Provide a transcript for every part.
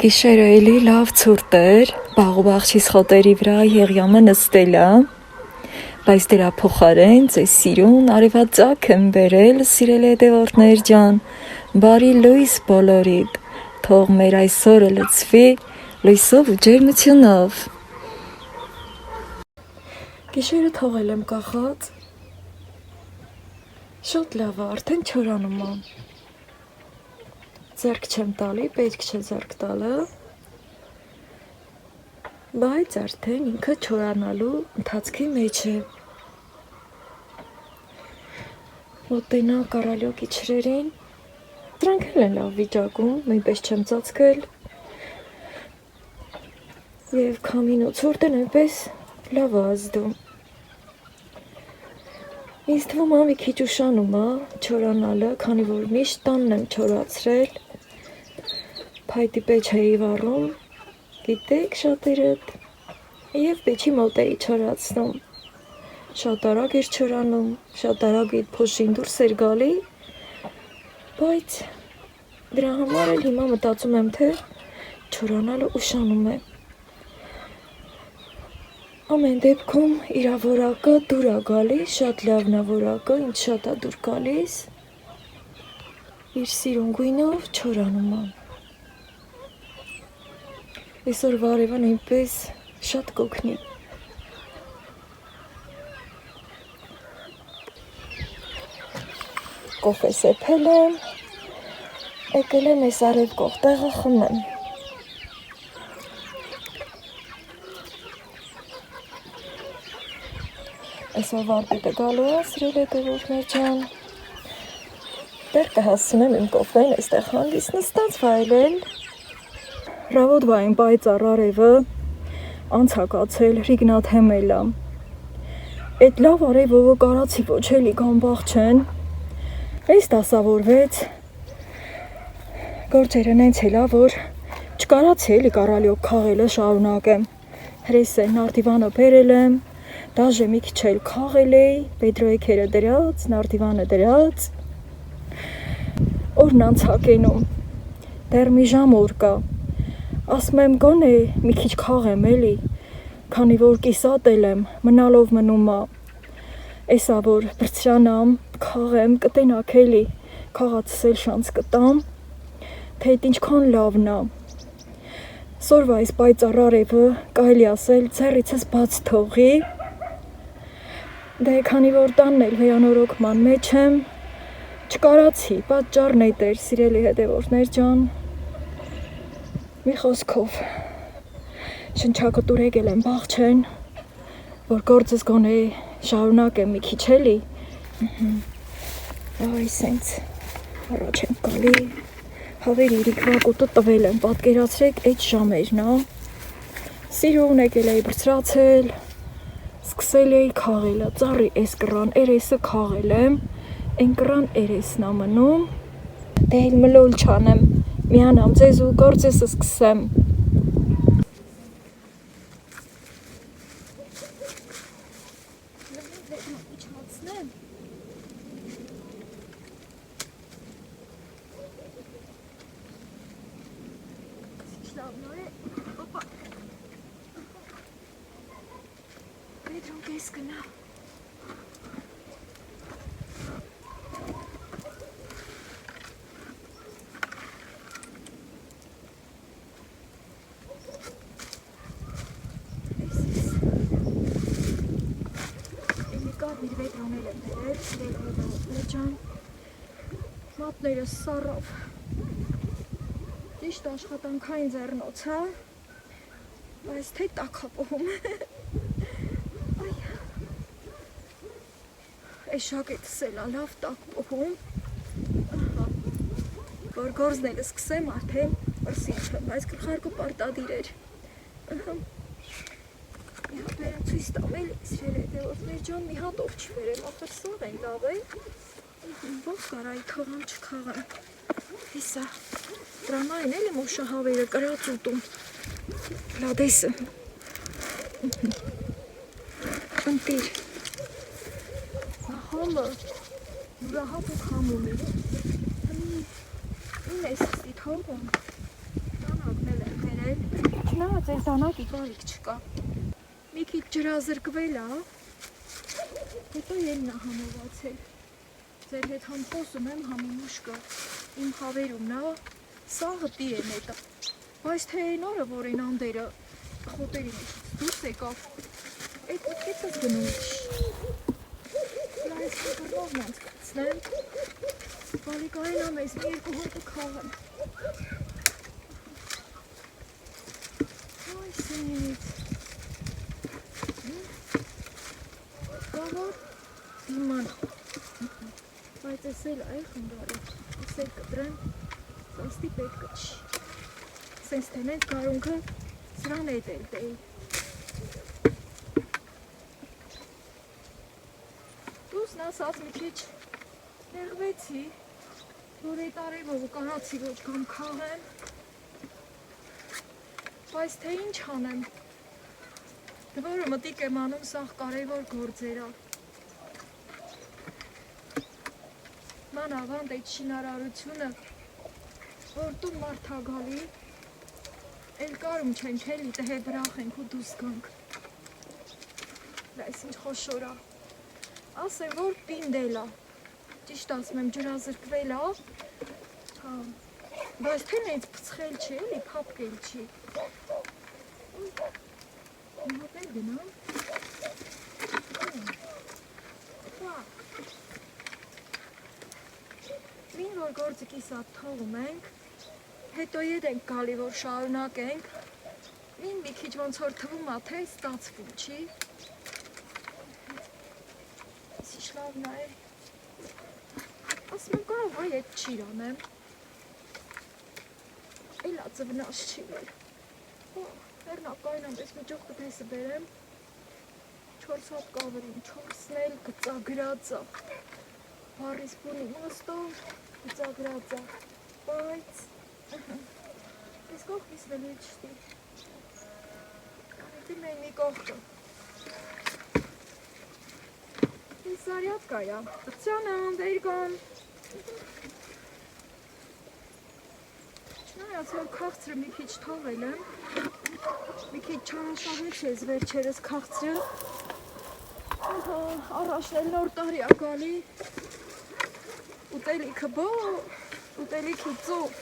Գիշերը էլի լավ ցուրտ էր, բաղուբաղջիս խոտերի վրա Եղիամը նստել ա, բայց դրա փոխարեն ձեզ սիրուն արևածագ եմ բերել, սիրելի հետևորդներ ջան, բարի լույս բոլորիդ, թող մեր այսօրը լցվի լույսով ու ջերմությունով։ Գիշերը թողել եմ կախած, շատ լավ է, արդեն չորանում ա, ձեռք չեմ տալի, պետք չէ ձեռք տալը, բայց արդեն ինքը չորանալու ընթացքի մեջ է։ Մոտենա կարալյոկի չրերին, դրանք էլ են լավ վիճակում, նույնպես չեմ ծածկել, և քամին ու ցուրտը նույնպես լավ է ազդում։ Ինձ թվում ա մի քիչ ուշանում ա չորանալը, քանի որ միշտ տանն եմ չորացրել, փայտի պեչ էի վառում, գիտեք շատերդ, և պեչի մոտ էի չորացնում, շատ արագ էր չորանում, շատ արագ այդ փոշին դուրս էր գալի, բայց դրա համար էլ հիմա մտածում եմ, թե չորանալը ուշանում է։ Ամեն դեպքում իրա որակը դուր ա գալիս, շատ լավն ա որակը, ինձ շատ ա դուր գալիս, իր սիրուն գույնով չորանում ա։ Այսօր վարևը նույնպես շատ կօգնի։ Կոֆե սեփել եմ, եկել եմ այս արևկող տեղը խմեմ։ Այսօր վարպետը գալու է, սիրելի հետևորդներ ջան, դեռ կհասցնեմ իմ կոֆեն այստեղ հանգիստ նստած վայելել։ Ռավոդվային պայծառ արևը անցակացել Ռիգնատ Հեմելա։ Այդ լավ արևը կարացի ոչ էլի գամբաղ չեն։ Այս դասավորվեց գործերը նենց էլա, որ չկարացի էլի կարալյոկ քաղելը շարունակեմ։ Հրեսեն նարդիվանը բերել եմ, դաժե մի քիչ էլ քաղել էի, պետրոյքերը դրած, նարդիվանը դրած, օրն անցակենում, դեռ մի ժամ օր կա, ասում եմ գոնե մի քիչ քաղեմ էլի, քանի որ կիսատել եմ, մնալով մնում ա, էսա որ բրցրանամ, քաղեմ, կտենակ էլի, քաղացս էլ շանց կտամ, թե այդ ինչքան լավն ա, սորվա այս պայծառ արևը, կարելի ասել ձեռիցս բաց թողի, դե քանի որ տանն էլ վերանորոգման մեջ եմ, չկարացի, պատճառն էդ էր, սիրելի հետևորդներ ջան, մի խոսքով, շնչակտուր եկել եմ բաղչեն, որ գործս գոնե շարունակեմ մի քիչ էլի, այ սենց առաջ եմ գալի, հավերի իրիկվակոտը տվել եմ, պատկերացրեք այդ ժամերն ա, սիրուն եկել էի բրցրացել, սկսել էի քաղելը, ծառի էս կռան երեսը քաղել եմ, են կռան երեսն ա մնում, դե էլ մլոլ չանեմ, միանամ ձեզ ու գործեսը սկսեմ։ Կես կնա։ Էլիկար իր վետրոնել եմ բերել, սիրել հետևորդներ ջան, մատներս սառավ, ճիշտ աշխատանքային ձեռնոց հա, բայց թե տակ հա պոհում։ Այս շակետս էլ ա լավ տակ պոհում, որ գործն էլ սկսեմ արդեն պրսիչեմ, բայց գլխարկը պարտադիր էր։ Մի հատ վերեմ ցույց տամ էլի, սիրելի հետևորդներ ջան, մի հատ ով չի վերեմ, ախր սաղ են լավ է, ով կարայի թողամ չքաղեմ, հիսա, դրանային էլի մոշահավերը կրած ուտում, լադեսը, ընտիր, Համը, ուրահատ ու խամում էր, ինես ստիտ հոմում, տանակնել եմ, բայց այս դանակի կարիք չկա։ Մի քիչ ջրազրկվել է, հետո ելնա համովածել։ Ձեր հետ համ խոսում եմ, համ իմ ուշկա, իմ հավերումն է, սաղը տի է նետա։ Բայց թե այն օրը, որ այն անդերը խոտերի մեջից դուրս եկավ, այդ մտքից ես գնում չի։ Նա ես կռվողն անցկացնեմ, բալիկային ամեզ մի երկու հոտը քաղեմ։ Այսինից, կավոր դիման, բայց ես էլ այ խնդարի, ես էլ կտրեմ, սաստի պետքը չի։ Սենց թենեց գարունքը սրան էտ էլ դեի։ Դուսն ասած մի քիչ նեղվեցի, որ էտ արևով կարացի ոչ կամ քաղեմ, բայց թե ինչ անեմ, որը մտիկ եմ անում սաղ կարևոր գործերա։ Մանավանդ այդ շինարարությունը, որ տուն մարդա գալի, էլ կարում չենք էլի տհե բրախենք ու դուս գանք։ Այս ինչ խոշորա։ Ասեմ, որ պինդել է, ճիշտ ասում եմ ջրազրկվել է, բայց թե նենց պծխել չի, էլի պապկել չի։ Մոտ էլ գնամ։ Մին որ գործը կիսատ թողում ենք, հետո ետ ենք գալի, որ շարունակենք, մին մի քիչ ոնց որ թվում է, թե ստացվում չի։ Իսկ լավն է, ասում եմ կարող այ էտ չիր անեմ, էլա ծվնաշ չի վեր։ Հերնակայնամ, ես միջող կտեսը բերեմ, 4 հատ կավրին, 4-ն էլ գծագրածա, բարիս բուն իմաստով գծագրածա, բայց ես կողքիս վելի չտի, կանետի մեն մի կողքը, ես զարյատկա յա, տղցյանամ, վերգան, չնայած որ քաղցրը մի քիչ թողել եմ, մի քիչ չարաշահեց ես վերջերս քաղցրը, առաջն էլ նոր տարի ա գալի, ուտելիքը բո, ուտելիքի ծով,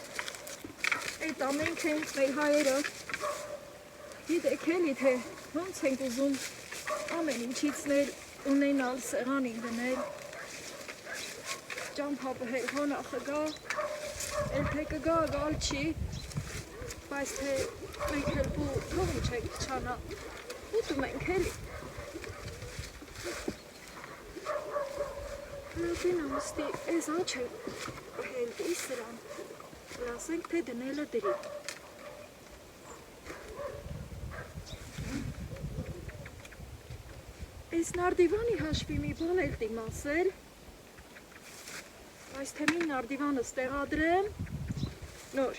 այդ ամենք ենք մեր հայերը, գիտեք էլի թե ոնց ենք ուզում ամեն ինչիցներ ունենալ սեղանին դնել, ճամփապհել հոնախը գա, էլ թե կգա գալ չի, բայց թե մենք էլ բու թողում չենք չանա, ուտում ենք էլի։ Հրապին ամստի ես աչ է հելդի սրան, որ ասենք թե դնելը դրի։ Ես նարդիվանի հաշվի մի բան էլ տիմ ասել, բայց թե մի նարդիվանը ստեղադրեմ, նոր,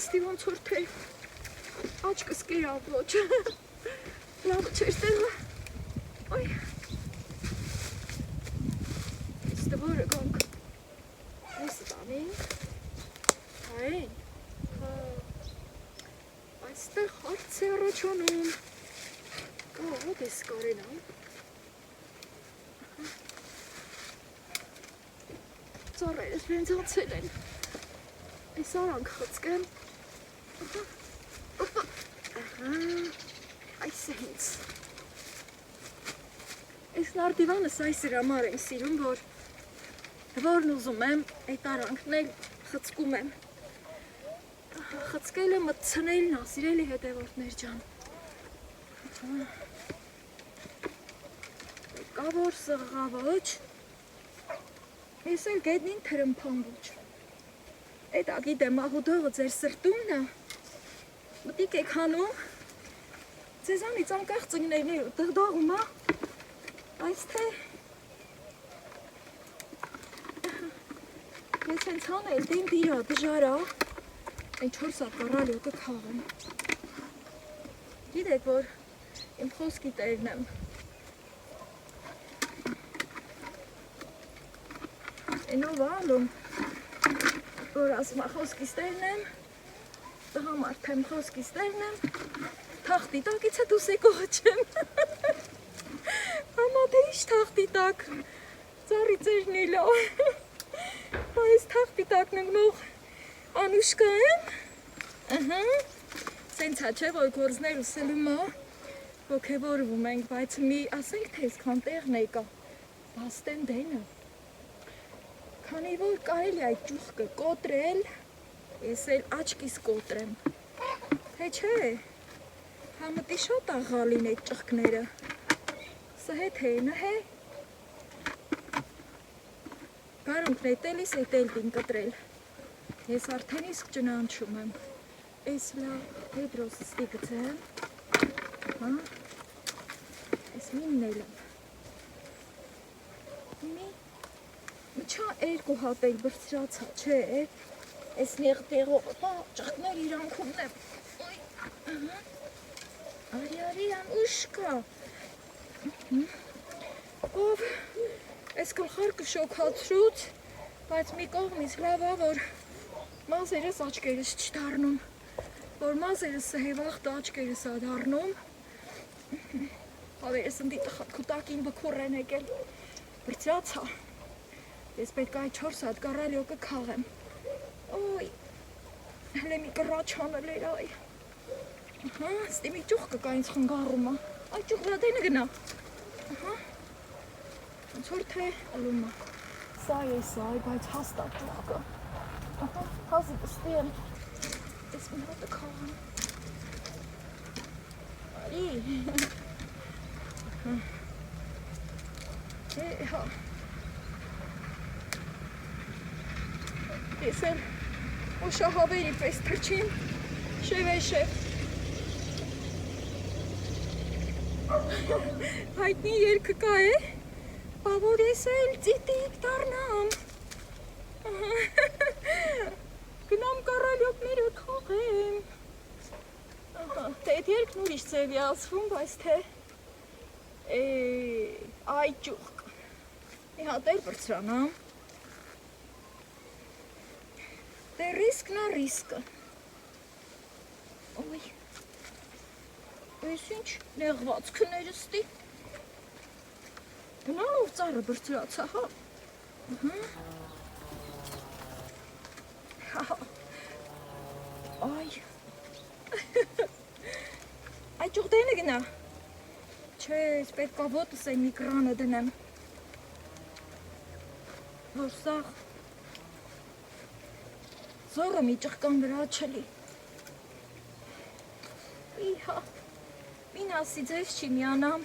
ստի ոնց որ թե աչկս կերավ ոչ, լավը չեր տեղը, ոյ, ստը որը գանք, ես տանենք, հայն, այստեղ հարց է առաջանում, ոտ ես կարենամ, ծառերս բենց ացել են, ես արանք խծկեմ, այս է հինց, ես նարդիվանս այս իրամար եմ սիրում, որն ուզում եմ, այդ արանքն էլ խծկում եմ, խծկել եմ մտցնելն ասիրելի հետևորդներ ճան, կավոր սղղավոչ, ես էլ գետնին թրմփան ոչ, էդ ագիտեմ աղուդողը ձեր սրտումն է, մտիկ եք հանում, ձեզանից անկախ ծնգներներ ու տղդաղում է, այս թե, ես հենց հանել դեմ բիրա դժարա, այն 4 հատ կռալյոտը քաղեմ, գիտեք, որ իմ խոսքի տերն եմ, Այնով ալում, որ ասում է խոսքիս տերն եմ, Տղամարդ եմ, խոսքից լերնեմ, թախտի տակից է դուս է կողջեմ։ Համա թե ինչ թախտի տակ, ծարի ծերն էլա։ Այս թախտի տակն ընգնող Անուշկա եմ։ Սենց հա չէ, որ գործներ ուսելու մա, ոգևորվում ենք, բայց մի ասենք թե այսքան տեղն եկա, բաստեն դենը։ Քանի որ կարելի այդ ճուղկը կոտրել, ես էլ աչքիս կոտրեմ։ Թե չէ, համտի շատ աղալին այդ ճղկները։ Սա հետ հենը հե։ Գարունքն էտելիս էտել դին կտրել։ Ես արդեն իսկ ճնանչում եմ։ Այս լավ Պետրոս ստիգծեմ։ Այս մինն էլ եմ։ Մի չա երկու հատ էլ բրծրացա, չէ, այս նեղ տեղով, ճղկներ իրանքումն եմ։ Արի Անուշկա։ Ով այս գլխարկը շոքացրուց, բայց մի կողմից լավ է, որ մազերս աչկերս չդառնում, որ մազերս հեվախտ աչկերս ա դառնում, հավերս ընդի տխատքուտակին բքուր են եկել, բրծրացա, ես պետք այդ 4 հատ կարալյոկը կաղեմ, ոյ, հլե մի կրաչանել էր այ, ստի մի ճուղ կկա ինձ խնգարում ա, այ ճուղ վրադենը գնա, ոնց որ թե ալում ա, սա ես այ, բայց հաստատ ճուղկը, հազի կստի եմ, ես մի հատը կաղեմ, արի, հա, ես էլ ուշահավերի պես թրչին, շև, հայտնի երկը կա է, բա որ ես էլ ծիտիկ դառնամ, գնամ կարալյոկները կաղեմ, թե այդ երկն ուրիշ ձև է ասվում, բայց թե այ ճուղկ, մի հատ էլ բրծրանամ, դե ռիսկն ա ռիսկը, ոյ, ես ինչ նեղվածքներ ստի, գնալով ծառը բրծրացա, հա, այ, այ ճուղտենը գնա, չէ, ես պետք ա ոտս այն մի կրանը դնեմ, որ սաղ զորը մի ճղկան վրա չլի, իհա, մին ասի ձեզ չի միանամ,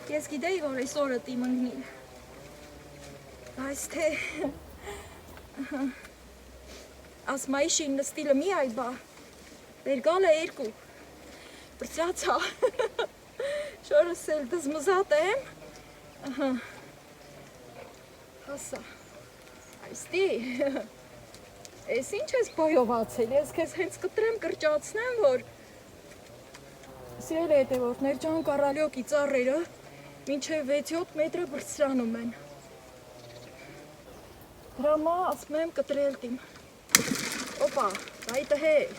ես գիտեի, որ այս օրը տիմ ընգնիլ, բայց թե, ասմայիշին նստիլը մի այ բա, բերգալ է երկու, բրծացա, շորս էլ դզմզատ եմ, հասա, այստի, ես ինչ ես բայովացել, ես կեզ հենց կտրեմ կրճացնեմ, որ սիրել է հետևորդներ ճան կարալյոկի ծառերը մինչև 6-7 մետրը բրծրանում են, դրամա ասում եմ կտրել տիմ, օպա, բայտը հել,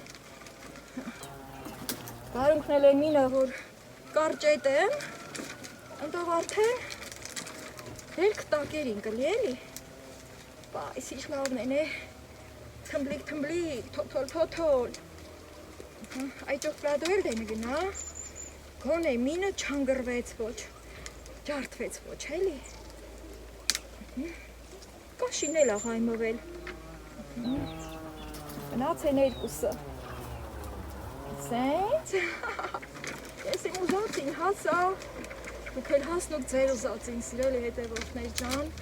գարունքն էլ է մինը, որ կարճ էտ եմ, ընդով արդեն դելք տակերին կլի էլի, բայց ինչ լավն են է, թմբլիկ, թոթոլ, այ ճող պլադոյել դենը գնա, գոն է մինը չանգրվեց ոչ, ջարդվեց ոչ, էլի, կաշին էլ աղայմովել, գնաց են երկուսը, սենց, ես իմ ուզածին հասա, դուք էլ հասնուք ձեր ուզածին, սիրելի հետևորդներ ջան,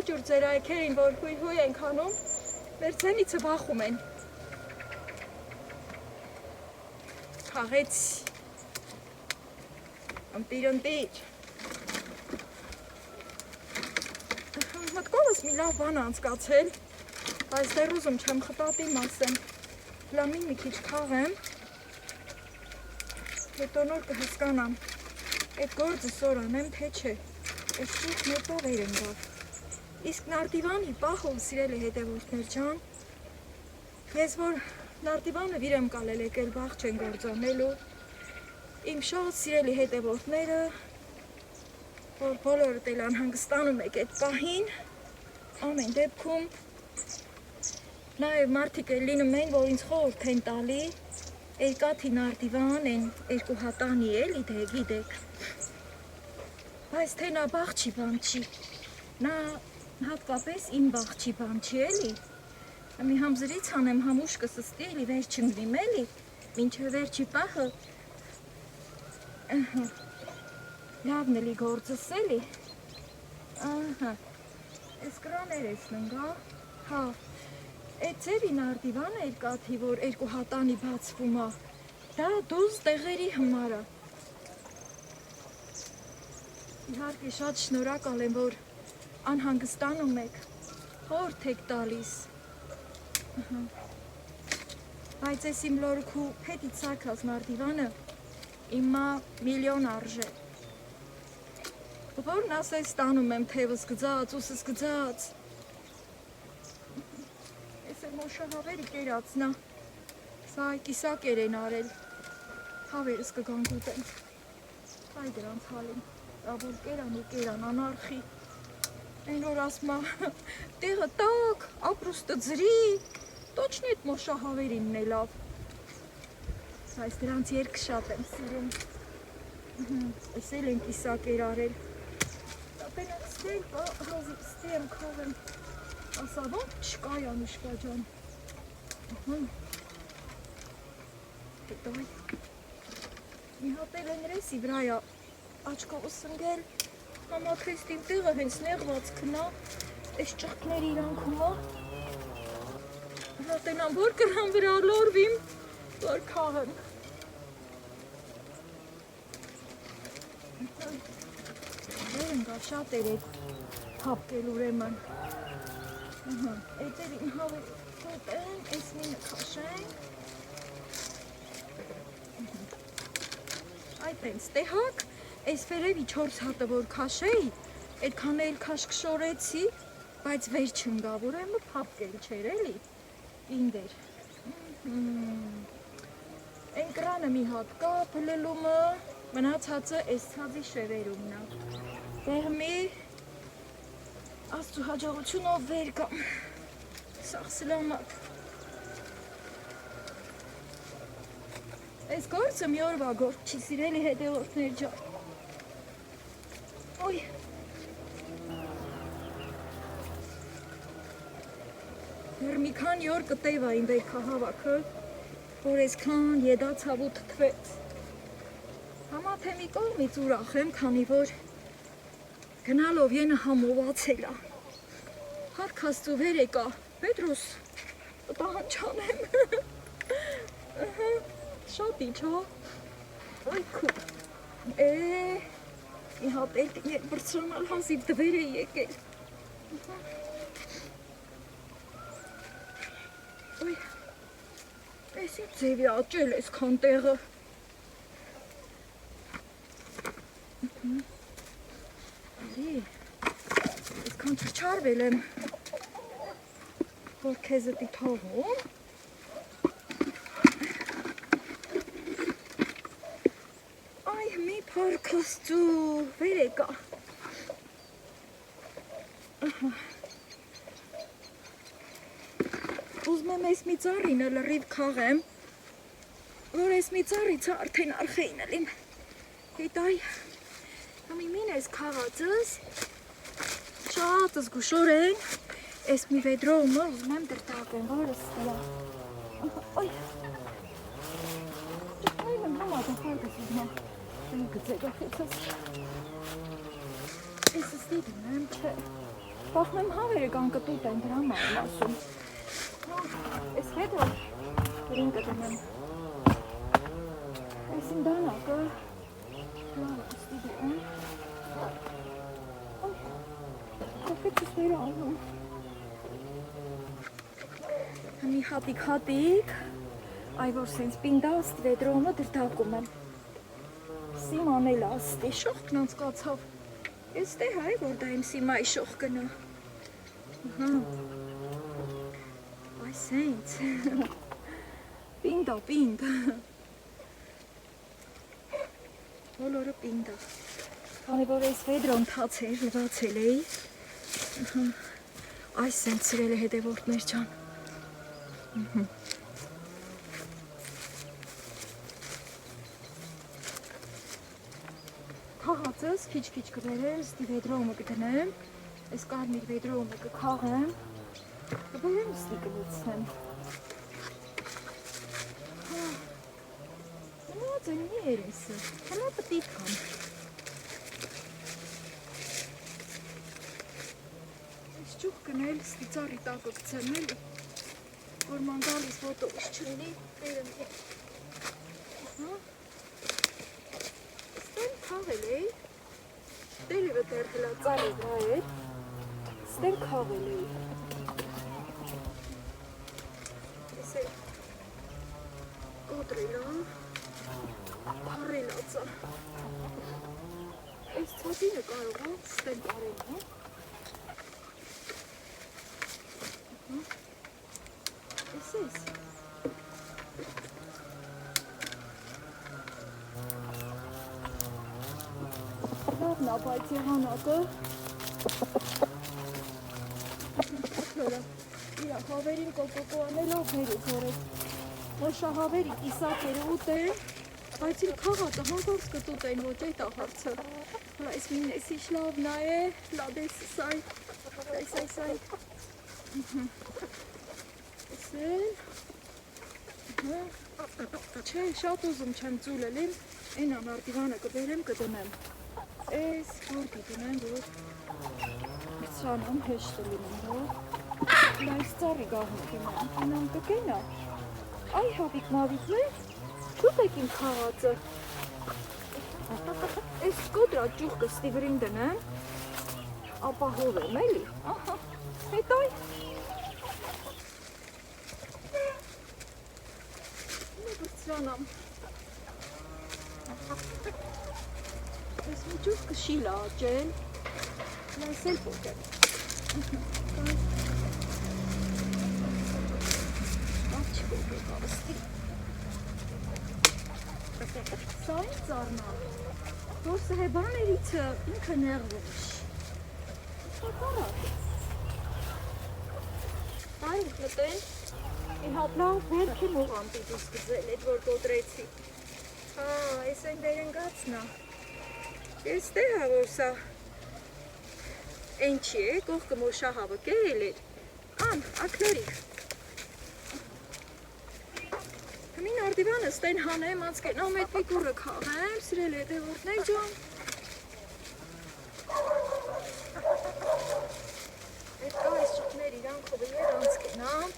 ուջուր ձեր այքերին, որ հույ ենք հանում, մեր ձենիցը բախում են, խաղեցի, ընտիր, մտքովս մի լավ բան անցկացել, բայց դեռ ուզում չեմ խտատի մասեմ, լամին մի քիչ խաղեմ, հետո նոր կհսկանամ, Այդ գործը սոր անեմ, թե չէ, այս շուտ մոտա վեր ընկավ։ Իսկ նարդիվանի պահով սիրելի հետևորդներ ջան, ես որ նարդիվանը վիրեմ կալել եկել բաղ չեն գործանելու, իմ շատ սիրելի հետևորդները, որ բոլորդ էլ անհանգստանում եք այդ պահին, ամեն դեպքում, նաև մարդիկ էլ լինում են, որ ինձ խորհուրդ են տալի, երկաթի նարդիվան են երկու հատանի էլի դե գիտեք, բայց թե նա բաղ չի բան չի, նա հատկապես իմ բաղ չի բան չի էլի, մի համզրից անեմ համուշկը սստի էլի վեր չնգվիմ էլի, մինչև վերջի պահը, լավն էլի գործս էլի, ես կրաներ ես ննգա, հա, այդ ձևի նարդիվանը երկաթի, որ երկու հատանի բացվում է, դա դուզ տեղերի հմարա, իհարկե շատ շնորհակալ եմ, որ անհանգստանում եք, խորհուրդ եք տալիս, բայց ես իմ լորքու հետից սարքած նարդիվանը իմա միլիոն արժե, որն ասես ստանում եմ թևս գծած, ուսս գծած, ես էլ մոշահավերի կերացնա, սա կիսակեր են արել, հավերս կգան գուտեն, այ դրանց հալին, որ կերան ու կերան անարխի, այն որ ասմա տեղը տակ, ապրուստը ձրի, Точно այդ մոշահավերինն է լավ, այս դրանց երգ շատ եմ սիրում, ես էլ են կիսակեր արել, տապենակ ստել, հազի ստի եմ կաղեմ, ասա ոնք չկա յանուշկա ջան, հետոյ, մի հատել են ռեսի վրայա, աչկովը սնգել, համակրեստ իմ տեղը հենց նեղված կնա, այս ճղկների իրանքումա, Հատենամ, որ կրան վրա լորվիմ, որ կաղեմ։ Դեր ընկա շատ էր էդ հապկել ուրեմն։ Էդ էր իմ հավեր կոտեն, ես մինը կաշենք։ Այդ ենց տեհակ, ես վերևի 4 հատը որ կաշեի, էդ քան էլ կաշկշորեցի, բայց վեր չնգավ ուրեմն հապկել չեր էլի։ Ինդեր, են կրանը մի հատ կա, պլելումը, մնացածը ես ցածի շևերումն է, դեղմի, աստու հաջողությունով վեր կամ, սաղ սլամատ, ես գործը մի օրվա գործ չի սիրելի հետևորդներ ջան, ոյ, Դեռ մի քանի օր կտեվա իմ վերքահավաքը, որ այսքան յեդացավ ու թթվեց։ Համա թե մի կողմից ուրախ եմ, քանի որ գնալով ենը համովացել է։ Հարկ Աստծո վեր եկա, Պետրոս, պտահանչանեմ։ Շատ իչ, հա։ Այ քու։ Մի հատ էլ բրցրանալ հազիվ դվեր է եկել։ Ոյ, ես իմ ձևի աճել ես քան տեղը։ Ես քան թրչարվել եմ, որ քեզըտի թողում։ Այ մի փառք Աստծո, վեր եկա։ Ուզում եմ ես մի ծառին լրիվ կաղեմ, որ ես մի ծառից արդեն արխեին ելիմ, հետայ, համի մին ես կաղածս, շատ զգուշոր են, ես մի վեդրոմը ուզում եմ դրտակեմ, որ ես ստիա, ոյ, ճկնային եմ համատը խարգս ուզում եմ, են գծեգ ախեցս, ես ստի դնեմ, չէ, բախնեմ հավերը կան կտուտ են դրամա եմ ասում, Ես հետո գրին կդնեմ, ես իմ դանակը, լավ ուստի դեմ, կոպեցս վեր անում, հանի հատիկ, այ որ սենց պինդաստ վեդրոմը դրդակում եմ, Իմ անել աստի, շողքն անցկացավ։ Ես դե հայ, որ դա իմ սիմայի շողքնը։ Այ սենց։ Պինդա, պինդ։ Բոլորը պինդա։ Քանի որ այս վեդրոն թաց էր, լվացել էի։ Այս սենց սիրել է հետևորդներ ջան։ Քաղածս քիչ-քիչ կբերեմ, ստի վեդրոմը կդնեմ, այս կարմիր վեդրոմը կքաղեմ, կբերեմ ստի կլուծնեմ։ Մնաց են մի երիսը, հնա պտիտ կան։ Այս ճուղ կնել, ստի ծարի տակը կցեմ էլի, որ մանգալիս ոտորս չլինի, բերեմ է։ Քաղել էի, տելիվը տերդլա ծարի վրա էր, ստեմ քաղել էի։ Ես էլ կոտրելա, պարելա ծա։ Այս ծատինը կարող է ստեմ պարելա։ Ես լավն ապայց եղանակը իր հավերին կոկոկոանելով ներուք որետ մոշահավերի իսակերը ուտեն բայց իմ քաղատը հանգորս կտուտեն ոչ այդ ահարցը հլա ես մին ես իշ լավն է լադես սայ չէ շատ ուզում չեմ ծուլել եմ են անարդիվանը կբերեմ կդնեմ Ես որդի դնեմ, որ սրանամ հեշտը լինեմ, որ այս ծարի գաղնի կենամ, կենամ կկենա այ հավիկ մավիկներ, չուտ եք իմ քաղածը ես կոդրա ճուղկը ստիվրին դնեմ ապահով եմ էլի, հետո սրանամ Ես մի ճուղ կշիլա աջել, ես էլ պոկեմ Աղջի պոկեմ ավստի Սա են ծարնա Որսը հեբաներիցը ինքը նեղվոշ Հակարակ Այն մտեն Իմ հապլավ վերք եմ ուղան պիտուս կզել, էդ որ կոտրեցի Ես են դերենգացնա Ես դե հա որ սա են չի է, կողքը մոշահավը կերել էր, ան, ակներիք Հմին արդիվանը ստեն հանեմ, անցկենամ էդ մի կուրը կաղեմ, սիրել հետևորդներ ջան Էդ կա այս ճուկներ իրանքով էր անցկենամ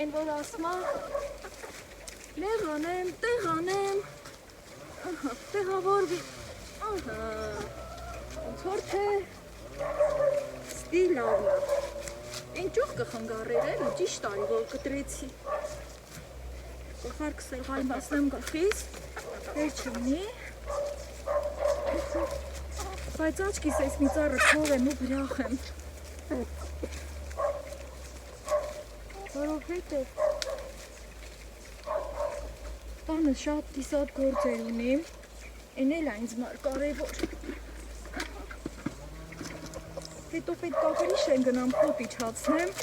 Են որ ասմա Լեղ անեմ, տեղ անեմ Տեղավորվի, ոնց որ թե ստի լավն է, են ճուղ կխնգարեր էլ ու ճիշտ արի, որ կտրեցի, կխար կսել հայմասնեմ գախիս, էր չմնի, բայց աչքիս ես մի ծառը քով եմ ու բրախ եմ, որով հետ է, Տանը շատ դիսատ գործեր ունիմ, են էլ այնց մար կարևոր Հետո պետք ակրիշ են գնամ փոտ իջացնեմ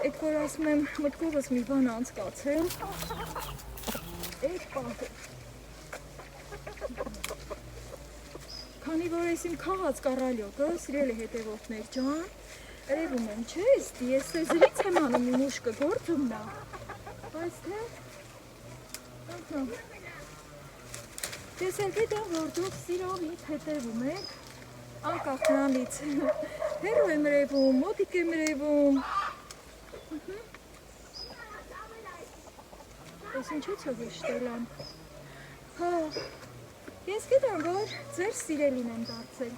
Էդ որ ասում եմ մտքովս մի բան անցկացեմ Էդ պահը Քանի որ ես իմ քաղաց կառալյոկը սիրել է հետևորդներ ջան Երևում եմ չէ ես զրից եմ անում իմ ուշկը գործում նա Բայց թե Ես էլ գիտեմ, որ դուք սիրով հետևում եք, անկախ նրանից, հեռու եմ ռևում, մոտիկ եմ ռևում Ես ինչոց է վիշտել եմ Ես գիտեմ, որ ձեր սիրելին եմ դարձել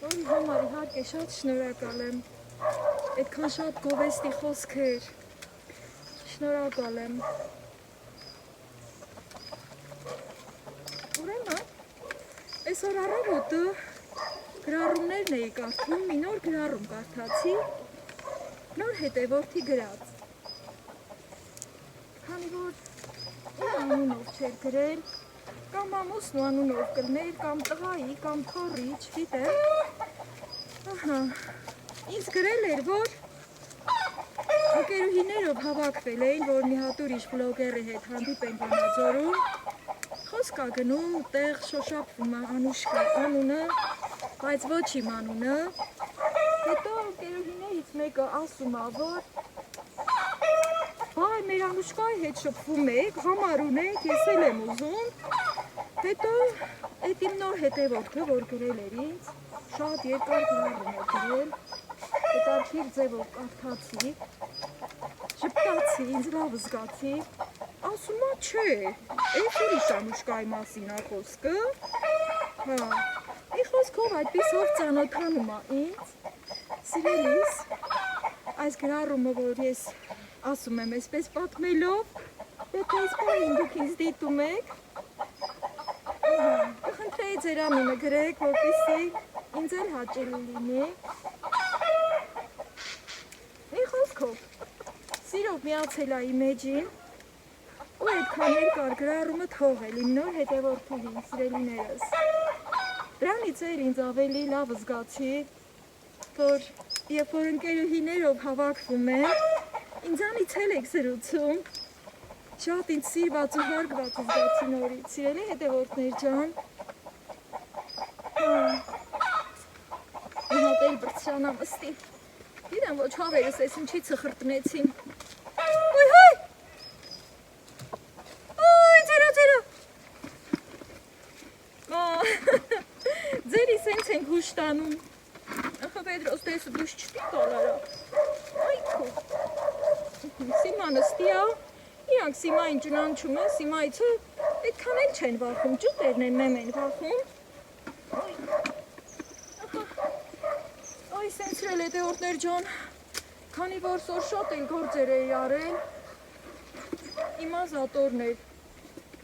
Որի համար իհարկե շատ շնորհակալ եմ Այդքան շատ գովեստի խոսքեր Շնորհակալ եմ Այսօր առավոտը գրառումներն էի կարդում, մի նոր գրառում կարդացի, նոր հետևորդի գրած։ Քանի որ իմ անունով չէր գրել, կամ ամուսնու անունով կրներ, կամ տղայի, կամ քոռի, չգիտեմ։ Ինձ գրել էր, որ ընկերուհիներով հավաքվել էին, որ մի հատ ուրիշ բլոգերի հետ հանդիպեն Վանաձորում, խոսք ա գնում, տեղ շոշափվում է Անուշկա անունը, բայց ոչ իմ անունը, հետո ընկերուհիներից մեկը ասում է, որ բայ մեր Անուշկայի հետ շփվում եք, համար ունեք, ես էլ եմ ուզում, հետո այդ իմ նոր հետևորդը, որ գրել էր ինձ, շատ երկար գրառում է գրել, հետարքիր ձևով կարդացի, ժպտացի, ինձ լավ զգացի, ասում է չէ, այս ուրիշ Անուշկայի մասին է խոսքը, մի խոսքով այդպիսով ծանոթանում է ինձ, սիրելիս, այս գրառումը, որ ես ասում եմ այսպես պատմելով, եթե այս պահին դուք ինձ դիտում եք, կխնդրեի ձեր անունը գրեք, որպեսզի ինձ էլ հաճելի լինի, մի խոսքով, սիրով միացել է իմ էջին, ու այդքան երկար գրառումը թողել իմ նոր հետևորդուհին, սիրելիներս։ Դրանից էլ ինձ ավելի լավ զգացի, որ երբ որ ընկերուհիներով հավաքվում են, ինձանից էլ եք զրուցում, շատ ինձ սիրված ու հարգված զգացի նորից, սիրելի հետևորդներ ջան, մի հատ էլ բրցրանա մստի, գիտեմ ոչ հավերս ես ինչի ծխրտնեցին, ձերի սենց ենք հուշտանում, ախը Պետրոս տեսը դուշ չտի կալարա, այքո, Սիմանը ստիա, իրանք Սիմային ճնանչում են, Սիմայիցը այդքան էլ չեն վախում, ճուտերն են մեմ են վախում, այ սենցրել հետևորդներ ջան, քանի որ սոր շատ էլ գործեր էի արել, իմ ազատորներ,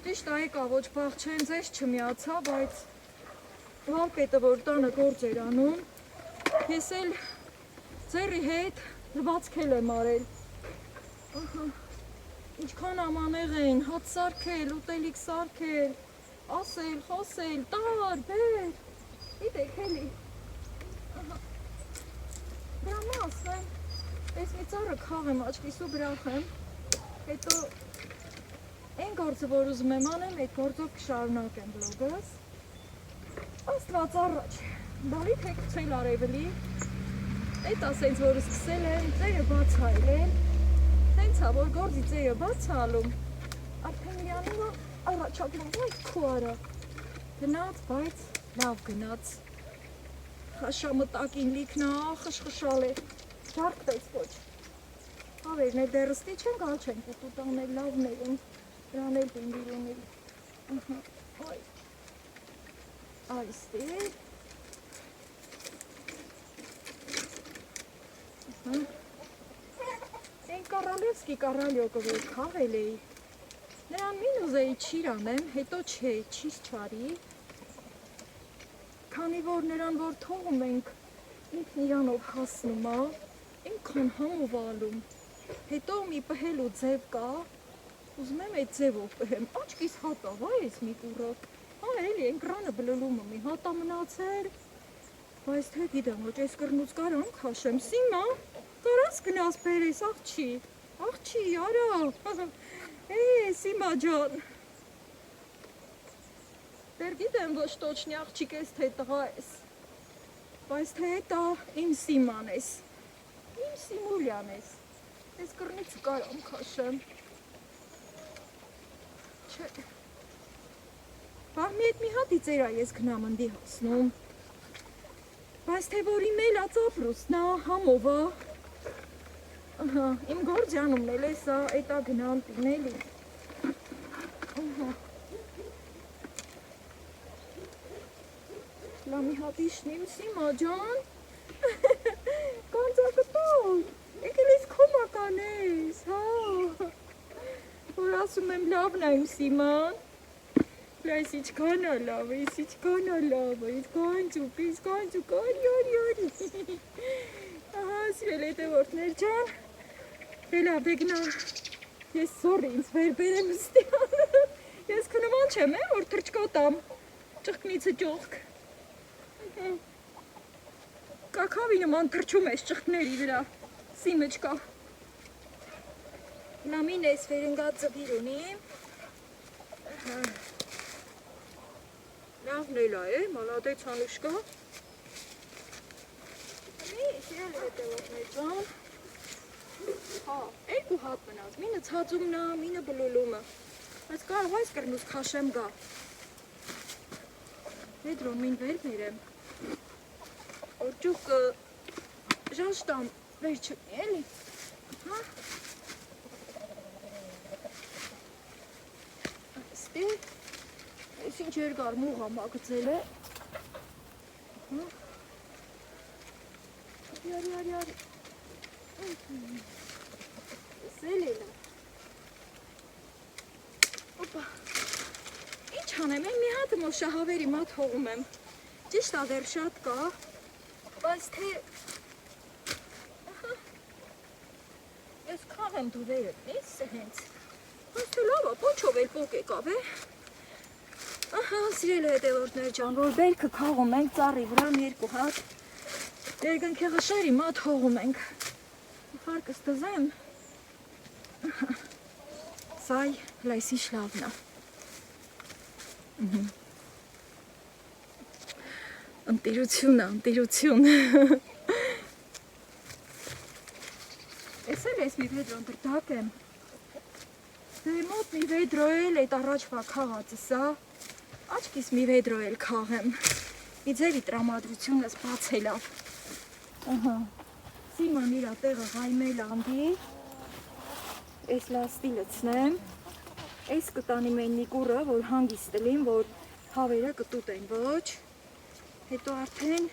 ճիշտ այկա ոչ բաղ չեն ձեզ չմիացա, բայց վարպետը, որ տանը գործ էր անում, ես էլ ձերի հետ լվացքել եմ արել, ինչքան ամանեղ են, հաց սարքել, ուտելիք սարքել, ասել, խոսել, տար, բեր, գիտեք էլի, դրամա ասվեմ, ես մի ծառը քաղեմ աչքիս ու բրախեմ, հետո այն գործը, որ ուզում եմ անեմ, այդ գործով կշարունակեմ բլոգս, աստված առաջ, բարի թեկուցել արևելի, այդ ասենց, որ սկսել եմ, ծերը բաց հայլել, հենց հա, որ գործի ծերը բաց հալում, արդեն միանումը առաջակում, այդ քու արա, գնաց, բայց լավ գնաց, խաշամտակին լիքնա, խշխշալ է, ժարկվեց ոչ, հավերն էլ դերստի չեն գալ չեն կուտուտան էլ լավներ են, դրան էլ պինգիր ունիլ, այստեղ, Այն Կարալևսկի Կարալյոկը որ քաղել էի, նրան մին ուզեի չիր անեմ, հետո չէ, չիր չարի, քանի որ նրան որ թողում ենք, ինքն իրանով հասնում է, ինքան համով ալում, հետո մի պհելու ձև կա, ուզում եմ այդ ձևով պհեմ, աչքիս հատա, վայ ես մի կուրը, էլի են կրանը բլլումը մի հատա մնացել, բայց թե գիտեմ ոչ այս կրնուց կարամ քաշեմ, Սիմա, կարաս գնաս բերես, աղջի, արա, Սիմա ջան, դեր գիտեմ ոչ տոչնի աղջիկ ես թե տղա ես, բայց թե դա իմ Սիման ես, իմ Սիմուլյան ես, այս կրնից կարամ քաշեմ, չէ, Բաղ մի էտ մի հատի ծերա ես գնամ ընդի հասնում, բայց թե որ իմ էլ ածապրուսնա համովա, իմ գործյանումն էլ էսա, էտա գնամ տինել իմ, լա մի հատ իշնիմ Սիմա ջան, կանցակտով, եկել ես կոմական ես, որ ասում եմ լավն է իմ Սիման, Լայս իչքան ալավ, իչքան յորի։ Ահա, սիրել հետևորդներ ջան, վելա բեգնա, ես սորի ինձ վեր բերեմ ստիան, ես կնման չեմ, որ թրջկոտամ, ճղկնիցը ճողք, կակավի նման թրջում ես ճղկների վրա, սիմը չկա, նամին ես վերնգատ ծվիր ունի, լավն էլ է, մալադեց անուշկա, սիրել հետևորդներ ջան, հա, երկու հատ մնաց, մինը ցածումն է, մինը բլուլումը, բայց կարող այս կրնուս քաշեմ գա, մետրոն մին վեր բերեմ, որ ճուղկը ժաշտամ վեր չկնի, էլի, հա, ստի, ես ինչ երկար մուղ ամագծել է, Յարի, սել էլա, ոպա, ինչ անեմ, մի հատը մոս շահավերի մատ հողում եմ, ճիշտ ադեր շատ կա, բայց թե, ես կաղ եմ դու վերդ, ես հենց, բայց թե լավա, պոչով էլ պոկ եկավ է, ահա, սիրել հետևորդներ ջան, որ բերքը կաղում ենք ծառի վրան երկու հատ, երկնքեղը շարի մատ հողում ենք, վարկս տզեմ, սայ լայսի շլավնա, ընտիրություն, ես էլ ես մի վեդրոն դրդակ եմ, դե մոտ մի վեդրո էլ էտ առաջվա կաղացս ա, աչքիս մի վեդրո էլ կաղեմ, մի ձևի տրամադրությունս բացելավ, սիման իրա տեղը ғայմել անդի, ես լաստի լծնեմ, ես կտանի մեննի կուրը, որ հանգիստելին, որ հավերը կտուտեն ոչ, հետո արդեն,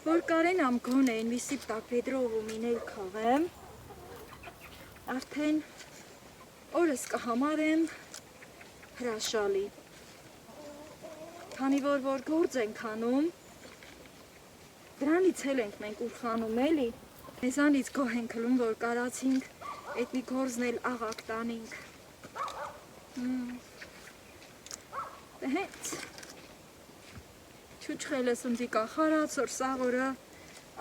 որ կարեն ամգոն են, մի սիպտակ վեդրով ու մինել կաղեմ, արդեն օրս կհամարեմ հրաշալի, քանի որ գործ ենք անում, դրանից էլ ենք մենք ուրխանում էլի, մեզանից գոհ ենք հլում, որ կարացինք, էդ մի գործն էլ աղակ տանինք, դե հենց, չուչխելս ընձի կախարած, որ սաղորը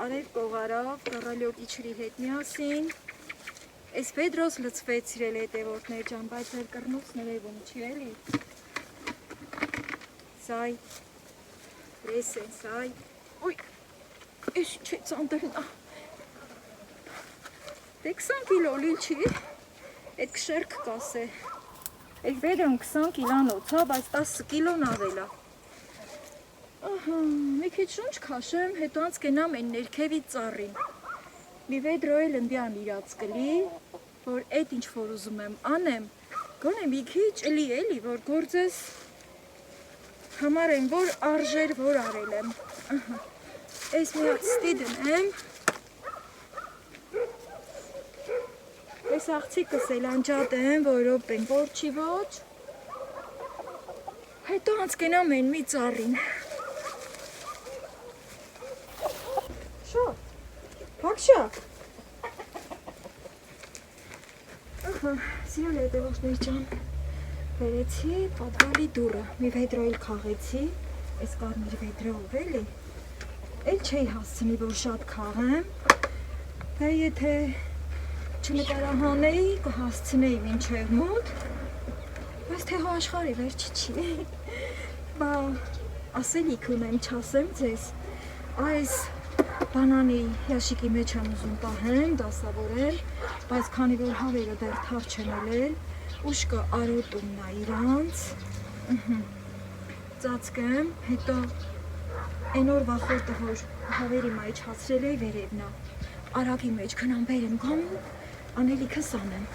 արև կողարավ, կռալյոկի չրի հետ միասին, ես վեդրոս լծվեց սիրել հետևորդներ ջան, բայց էր կրնուց նրևում չի էլի, սայ, ռես են սայ, ոյ, ես չէ ծանդրնա, դե 20 կիլո լիլ չի, էդ կշերք կաս է, էդ վեդրոն 20 կիլանոց հա, բայց 10 կիլոն ավելա, մի քիչ շունչ քաշեմ, հետո անց կենամ են ներքևի ծառին, մի վեդրո էլ ընդյան իրաց կլի, որ էդ ինչ որ ուզում եմ անեմ, գոնե մի քիչ էլի, որ գործես համարեմ, որ արժեր, որ արել եմ, ես մի հատ ստի դնեմ, ես աղցիկս էլ անջատեմ, որ օպեն որ չի ոչ, հետո անց կենամ են մի ծառին, Փակշա, սիրել հետևորդներ ջան, բերեցի պատվալի դուրը, մի վեդրո էլ քաղեցի, ես կարմիր վեդրով էլի, էլ չէի հասցնի, որ շատ քաղեմ, դա եթե չնկարահանեի, կհասցնեի մինչև մոտ, բայց թե հո աշխարի վերջի չի, բա ասելիք ունեմ, չասեմ ձեզ, այս բանանի հյաշիկի մեջ եմ ուզում պահեմ, դասավորել, բայց քանի որ հավերը դեռ թարջ չեն ելել, ուշկը արոտումն է իրանց, ծածկեմ, հետո այն օր վախորդը, որ հավերի մեջ հացրել էի վերևնա, արագի մեջ քնամ բերեմ գամու, անելիքս անեմ,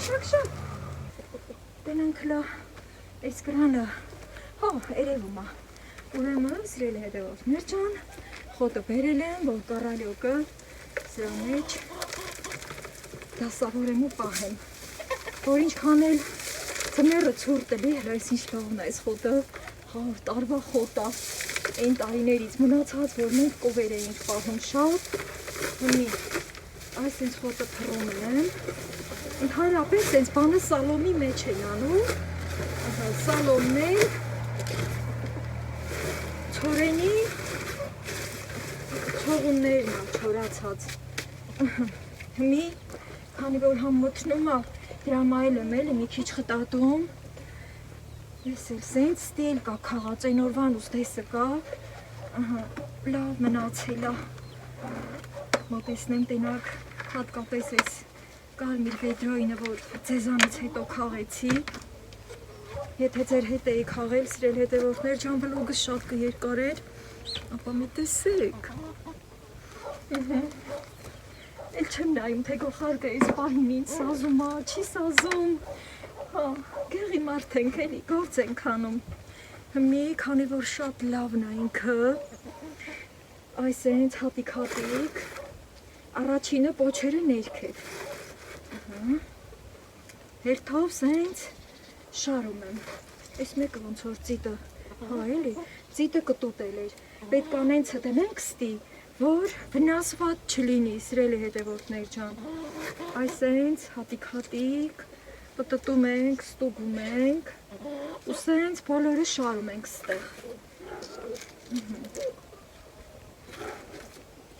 շակ, տենանք լա, այս գրանը, հո, երևում է, ուրեմն սիրել հետևորդներ ջան, խոտը բերել եմ, որ կռալյոկը սրա մեջ դասավորեմ ու պահեմ, որ ինչքան էլ Ձմեռը ցուրտ էլի, այս ինչ լավն է այս խոտը, տարվա խոտ է, այն տարիներից մնացած, որ մենք կովեր էինք պահում շատ, հիմի այս ինձ խոտը փռում եմ, ընդհանրապես այս բանը սալոմի մեջ են անում, սալոմներ, չորենի, չողուններն է չորացած, հիմի, քանի որ համոթնում է, դրամայել եմ էլի մի քիչ խտատում, ես էլ սենց ստիլ կա քաղաց, այն օրվան ուստեսը կա, լավ մնացել է, մոտեսնեմ տենակ, հատկապես ես կարմիր վեդրոյինը, որ ձեզանից հետո քաղեցի, եթե ձեր հետ էի քաղել, սիրել հետևորդներ ջան վլոգը շատ կերկար էր, ապա մի տեսեք, էլ չեմ նայում, թե գողարկը ես պահին ինձ սազում է, չի սազում, գեղի մարդ ենք էլի, գործ ենք անում, հիմի, քանի որ շատ լավն է ինքը, այս ենց հատիկ, առաջինը պոչերը ներքև, հերթով սենց շարում եմ, այս մեկը ոնց որ ծիտը, էլի, ծիտը կտուտել էր, պետք անենցը դնենք ստի, որ վնասված չլինի, սիրելի հետևորդներ ջան, այս ենց հատիկ, պտտում ենք, ստուգում ենք, ու սենց բոլորը շարում ենք ստեղ,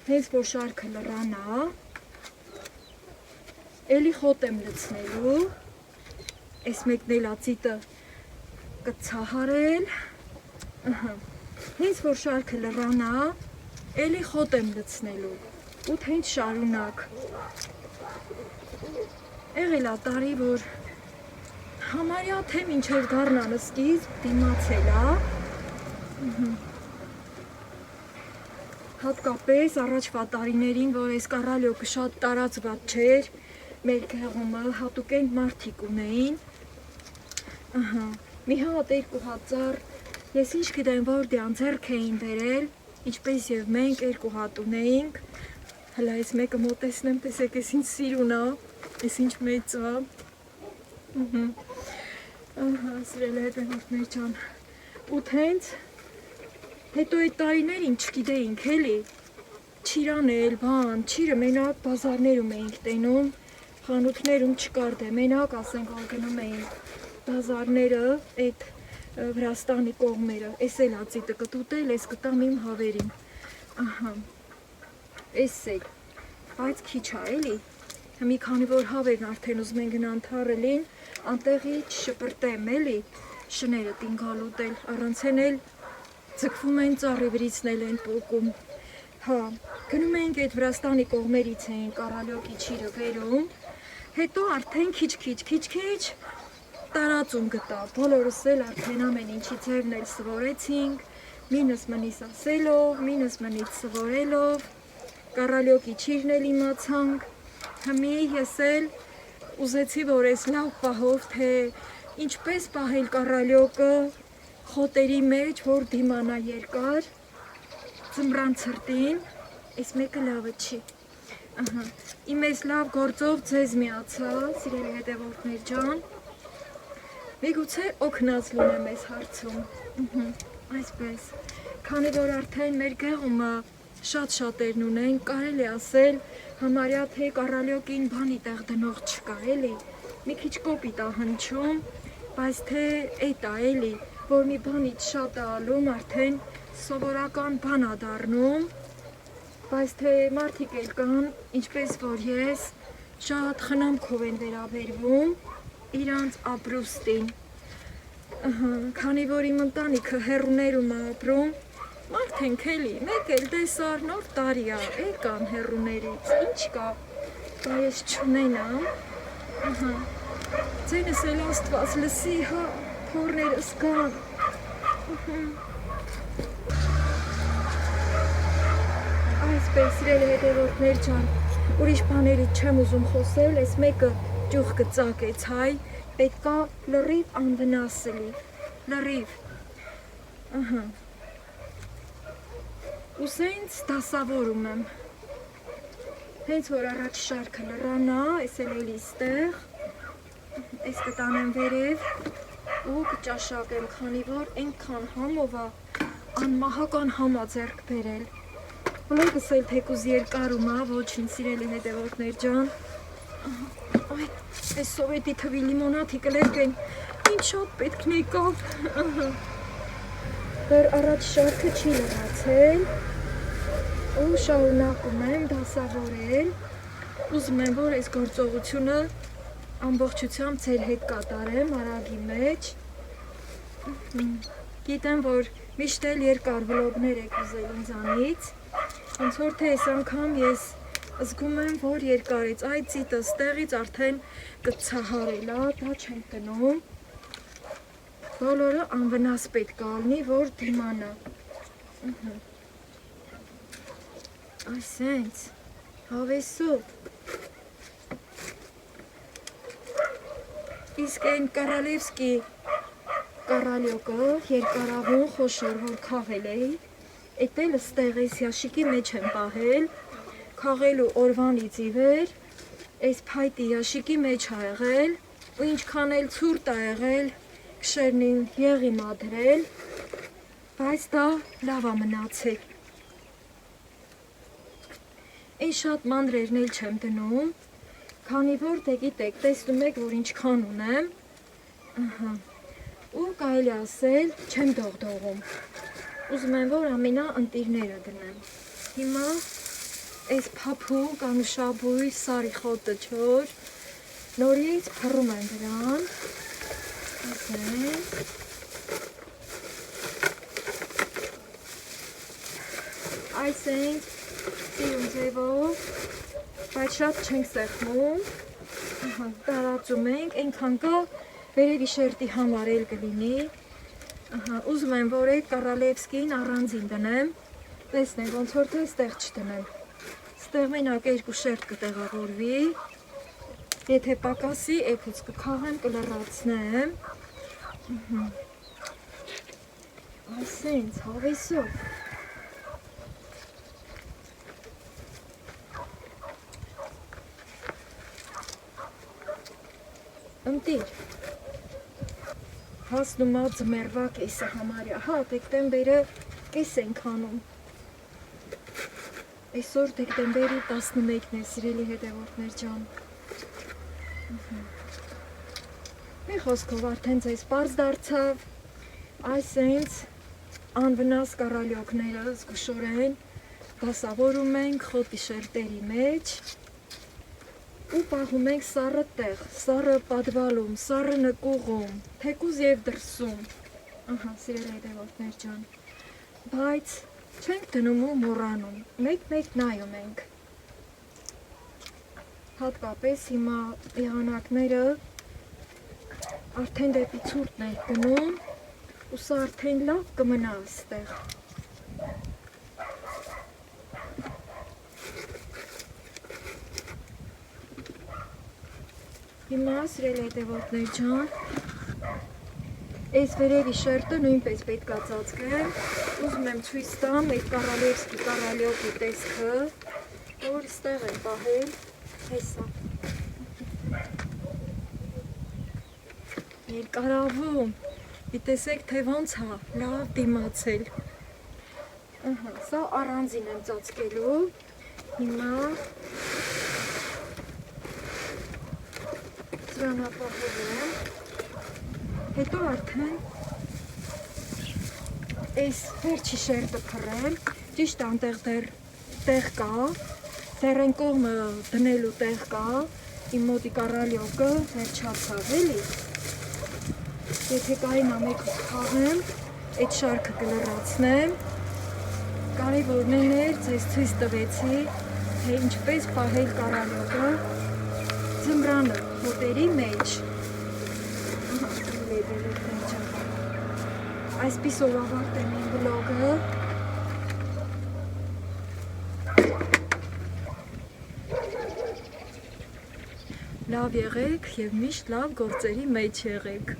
հենց որ շարքը լրանա, էլի խոտ եմ լցնելու, այս մեկն էլ ածիտը կցահարել, հենց որ շարքը լրանա, էլի խոտ եմ լցնելու, ու հենց շարունակ, եղել ա տարի, որ համարյա թե մինչև դառնան սկիզբ դիմացել ա, հատկապես առաջվա տարիներին, որ այս կառալյոկը շատ տարածված չէր, մեր գեղումը հատուկ մարդիկ ունեին, մի հատ 2 հատ ծառ, ես ինչ գիտեմ, որ դյան ձեռք էին բերել, ինչպես և մենք 2 հատ ունեինք, հլա այս մեկը մոտեսնեմ, տեսեք ես ինչ սիրուն ա, ես ինչ մեծ ա, սիրել հետևորդներ ջան, ու հենց հետո այդ տարիներին չգիտեինք էլի, չիրանել, բան, չիրը մենակ բազարներում էինք տենում, խանութներում չկար դե, մենակ ասենք որ գնում էինք բազարները, այդ Վրաստանի կողմերը, ես էլ ածիտը կտուտել, ես կտամ իմ հավերին, ես էլ, բայց քիչ ա էլի, մի քանի որ հավերն արդեն ուզում են գնան թարելին, անտեղի չշպրտեմ էլի, շները տինգալ ուտել, առանց են էլ ձգվում են ծառի վրիցնել են պոկում, գնում էինք այդ Վրաստանի կողմերից էին կառալյոկի չիրը վերում, հետո արդեն քիչ տարածում գտա, բոլորս էլ արդեն ամեն ինչի ձևն էլ սվորեցինք, մինս մնիս ասելով, մինս մնից սվորելով, կառալյոկի չիրն էլ իմացանք, հիմի ես էլ ուզեցի, որ ես լավ պահով, թե ինչպես պահել կառալյոկը խոտերի մեջ, որ դիմանա երկար, ձմռան ցրտին, այս մեկը լավը չի, իմ ես լավ գործով ձեզ միացա, սիրելի հետևորդներ ջան, միգուցե օգնած լինեմ այս հարցում, այսպես, քանի որ արդեն մեր գեղումը շատ-շատերն ունեն, կարելի ասել, համարյա թե կառալյոկին բանի տեղ դնող չկա, էլի, մի քիչ կոպիտ ա հնչում, բայց թե էդ ա էլի, որ մի բանից շատ ա ալում, արդեն սովորական բան ա դառնում, բայց թե մարդիկ էլ կան, ինչպես որ ես, շատ խնամքով են վերաբերվում, իրանց ապրուստին, քանի որ իմ ընտանիքը հեռուներում ա ապրում, մարդ ենք էլի, մեկ էլ տեսար նոր տարի ա, եկան հեռուներից, ինչ կա, դա ես չունենամ, ձենս էլ աստված լսի, փորներս կան, այսպես սիրելի հետևորդներ ջան, ուրիշ բաներից չեմ ուզում խոսել, այս մեկը ճյուղ կծակեց հայ, պետքա լրիվ անվնասելի, լրիվ, ու սենց դասավորում եմ, հենց որ առաջ շարքը լրանա, ես էլ էլի ստեղ, Այս կտանեմ վերև ու կճաշակեմ, քանի որ այնքան համով է, անմահական համա ձեռք բերել։ Վլոգս էլ թեկուզ երկարում է, ոչինչ սիրելի հետևորդներ ջան։ Այ, այս սովետի թվի լիմոնադի կլերկեն, ինչ շատ պետքն եկավ։ Դեռ առաջ շարքը չի լրացել ու շարունակում եմ դասավորել։ Ուզում եմ, որ այս գործողությունը ամբողջությամբ ձեր հետ կատարեմ արագի մեջ։ Գիտեմ, որ միշտ էլ երկար վլոգներ եք ուզել ինձանից, ոնց որ թե այս անգամ ես զգում եմ, որ երկարից, այ ծիտը ստեղից արդեն կցահարել է, դա չեմ կնում։ Բոլորը անվնաս պետք է լինի, որ դիմանա։ Այսենց, հավեսով։ Իսկ այն Կարալևսկի կարալյոկը, երկարավուն խոշոր, որ քաղել էի, էդ էլ ստեղ այս ящիկի մեջ եմ պահել, քաղելու օրվանից ի վեր, այս փայտի ящիկի մեջ ա եղել, ու ինչքան էլ ցուրտ ա եղել, քշերնին եղի մադրել, բայց դա լավ ա մնացել։ Այն շատ մանրերն էլ չեմ դնում, քանի որ դե գիտեք, տեսնում եք, որ ինչքան ունեմ, ու կարելի ասել չեմ դողդողում, ուզում եմ, որ ամենա ընտիրները դնեմ։ Հիմա այս փափուկ, անուշաբույր, սարի խոտը չոր, նորից փռում եմ դրան, այսենք, սիրուն ձևով, բայց շատ չենք սեղմում, տարածում ենք, այնքան կա վերևի շերտի համար էլ կլինի, ուզում եմ, որ այդ Կարալևսկին առանձին դնեմ, տեսնենք, ոնց որ թե ստեղ չդնեմ, ստեղ մենակ երկու շերտ կտեղավորվի, եթե պակասի, էքուց կքաղեմ, կլրացնեմ, այսենց, հավեսով, ընտիր, հասնում ա ձմեռվա կեսը համարյա, հա, դեկտեմբերը կես ենք անում, այսօր դեկտեմբերի 11-ն է, սիրելի հետևորդներ ջան, մի խոսքով արդեն ձեզ պարզ դարձավ, այսենց անվնաս կարալյոկները զգուշորեն դասավորում ենք խոտի շերտերի մեջ, ու պահում ենք սառը տեղ, սառը պատվալում, սառը նկուղում, թեկուզ և դրսում, սիրելի հետևորդներ ջան, բայց չենք դնում ու մոռանում, մեկ-մեկ նայում ենք, հատկապես հիմա եղանակները արդեն դեպի ցուրտն ենք գնում, ու սա արդեն լավ կմնա այստեղ, հիմա սիրելի հետևորդներ ջան, այս վերևի շերտը նույնպես պետք է ծածկեմ, ուզում եմ ցույց տամ այդ Կարալևսկի կարալյոկի տեսքը, որ ստեղ եմ պահել, հեսա, երկարավուն, տեսեք թե ոնց է, լավ դիմացել, սա առանձին եմ ծածկելու, հիմա Սրանապահում, հետո արդեն այս վերջի շերտը փռել, ճիշտ անտեղ դեռ տեղ կա, դեռ այն կողմը դնելու տեղ կա, իմ մոտի կարալյոկը վերջացավ էլի, եթե կային ամեկուց քաղեմ, այդ շարքը կլրացնեմ, կարևորն էր ձեզ ցույց տվեցի, թե ինչպես պահել կարալյոկը, ձմռանը հոտերի մեջ, այսպիսով ավարտեմ իմ վլոգը, լավ եղեք և միշտ լավ գործերի մեջ եղեք։